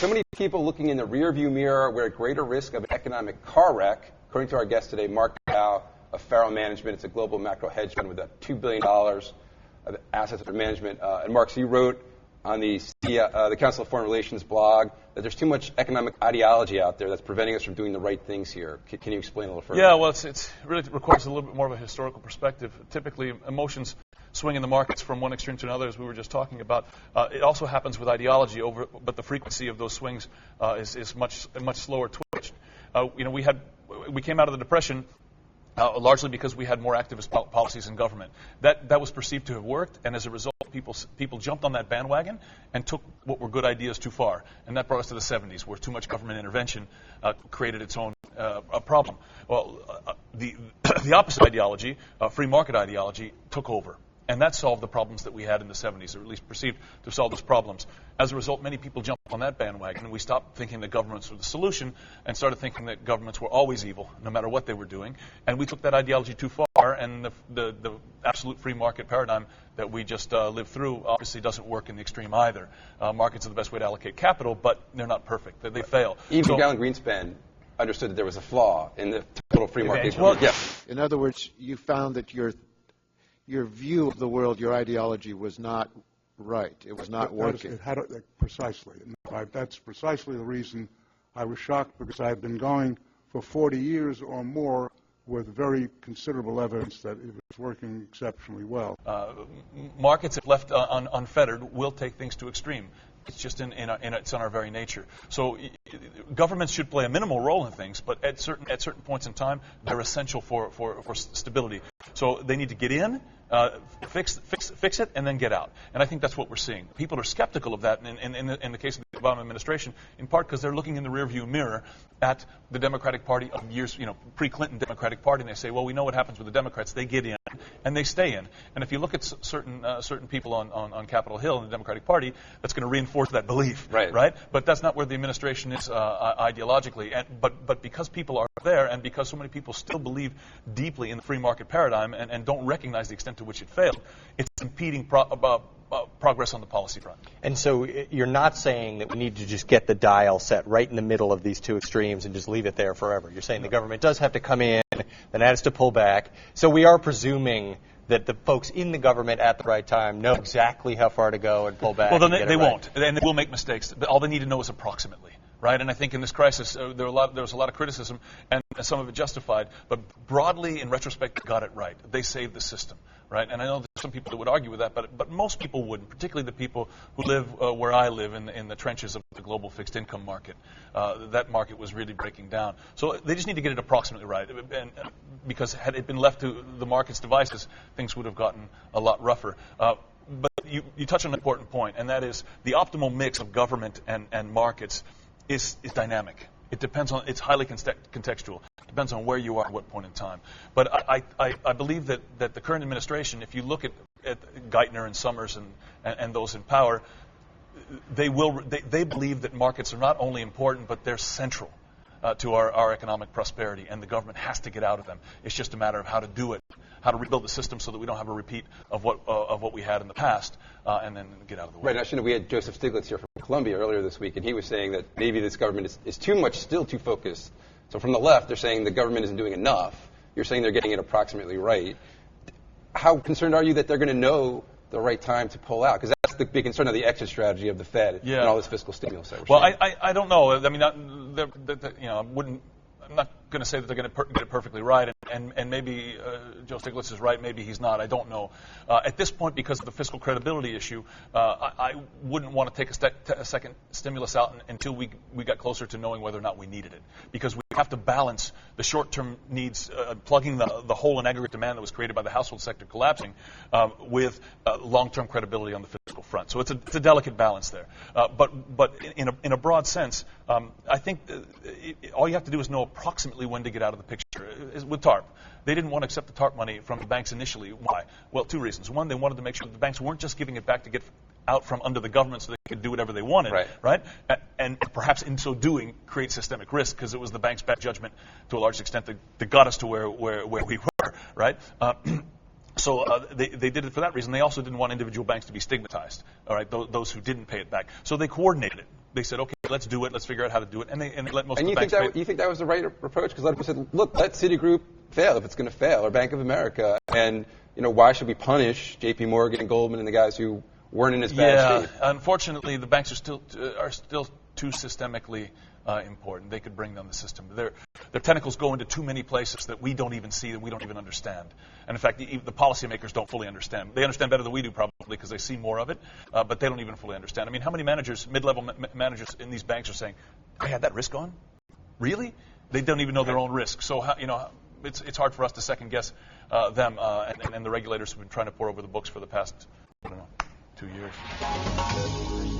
so many people looking in the rearview mirror, we're at greater risk of an economic car wreck. According to our guest today, Mark Dow of Pharo Management. It's a global macro hedge fund with $2 billion of assets under management. And Mark, so you wrote on the Council of Foreign Relations blog that there's too much economic ideology out there that's preventing us from doing the right things here. Can you explain a little further? Yeah, well, it really requires a little bit more of a historical perspective. Typically, emotions swing in the markets from one extreme to another, as we were just talking about. It also happens with ideology, but the frequency of those swings is much slower twitched. We came out of the Depression largely because we had more activist policies in government. That was perceived to have worked, and as a result, people jumped on that bandwagon and took what were good ideas too far. And that brought us to the 70s, where too much government intervention created its own problem. Well, the opposite ideology, free market ideology, took over. And that solved the problems that we had in the 70s, or at least perceived to solve those problems. As a result, many people jumped on that bandwagon, and we stopped thinking that governments were the solution and started thinking that governments were always evil, no matter what they were doing. And we took that ideology too far, and the absolute free market paradigm that we just lived through obviously doesn't work in the extreme either. Markets are the best way to allocate capital, but they're not perfect. They fail. Even Alan Greenspan understood that there was a flaw in the total free market. Well, yeah. In other words, you found that your view of the world, your ideology was not right. It was not working. Precisely. That's precisely the reason I was shocked, because I had been going for 40 years or more with very considerable evidence that it was working exceptionally well. Markets, if left unfettered, will take things to extreme. It's just it's in our very nature. So governments should play a minimal role in things, but at certain points in time, they're essential for stability. So they need to get in, fix it, and then get out. And I think that's what we're seeing. People are skeptical of that in the case of the Obama administration, in part because they're looking in the rearview mirror at the Democratic Party of years, pre-Clinton Democratic Party, and they say, well, we know what happens with the Democrats. They get in, and they stay in. And if you look at certain people on Capitol Hill in the Democratic Party, that's going to reinforce that belief, right? But that's not where the administration is ideologically. But because people are there, and because so many people still believe deeply in the free market paradigm and don't recognize the extent to which it failed, it's impeding progress on the policy front. And so you're not saying that we need to just get the dial set right in the middle of these two extremes and just leave it there forever. You're saying the government does have to come in, then it has to pull back. So we are presuming that the folks in the government at the right time know exactly how far to go and pull back. Well, then they won't, and they will make mistakes. But all they need to know is approximately. Right, and I think in this crisis there was a lot of criticism, and some of it justified. But broadly, in retrospect, they got it right. They saved the system, right? And I know there's some people that would argue with that, but most people wouldn't, particularly the people who live where I live in the trenches of the global fixed income market. That market was really breaking down. So they just need to get it approximately right, and because had it been left to the market's devices, things would have gotten a lot rougher. But you touch on an important point, and that is the optimal mix of government and markets is dynamic. It depends on, it's highly contextual. It depends on where you are at what point in time. But I believe that the current administration, if you look at Geithner and Summers and those in power, they believe that markets are not only important, but they're central to our economic prosperity, and the government has to get out of them. It's just a matter of how to do it, how to rebuild the system so that we don't have a repeat of what we had in the past, and then get out of the way. Right. Now, we had Joseph Stiglitz here from Columbia earlier this week, and he was saying that maybe this government is still too focused. So from the left, they're saying the government isn't doing enough. You're saying they're getting it approximately right. How concerned are you that they're going to know the right time to pull out? Because that's the big concern of the exit strategy of the Fed and all this fiscal stimulus. Well, I don't know. I mean, I'm not going to say that they're going to get it perfectly right, and maybe Joe Stiglitz is right, maybe he's not. I don't know. At this point, because of the fiscal credibility issue, I wouldn't want to take a second stimulus out until we got closer to knowing whether or not we needed it, because we have to balance the short-term needs, plugging the hole in aggregate demand that was created by the household sector collapsing, with long-term credibility on the fiscal front. So it's a delicate balance there. But in a broad sense, I think all you have to do is know approximately when to get out of the picture. With TARP, they didn't want to accept the TARP money from the banks initially. Why? Well, two reasons. One, they wanted to make sure that the banks weren't just giving it back to get out from under the government so they could do whatever they wanted, right? And perhaps in so doing create systemic risk, because it was the bank's bad judgment to a large extent that got us to where we were, right? they did it for that reason. They also didn't want individual banks to be stigmatized, all right, those who didn't pay it back. So they coordinated it. They said, okay, let's do it. Let's figure out how to do it. And they let most of the banks pay it. You think that was the right approach? Because a lot of people said, look, let Citigroup fail if it's going to fail, or Bank of America. And, why should we punish J.P. Morgan and Goldman and the guys who weren't in as bad shape? Unfortunately, the banks are still too systemically important. They could bring down the system. Their tentacles go into too many places that we don't even see, that we don't even understand. And in fact, the policymakers don't fully understand. They understand better than we do, probably, because they see more of it, but they don't even fully understand. I mean, how many managers, mid-level managers in these banks are saying, I had that risk on? Really? They don't even know their own risk. So, it's hard for us to second-guess them and the regulators who've been trying to pour over the books for the past, 2 years.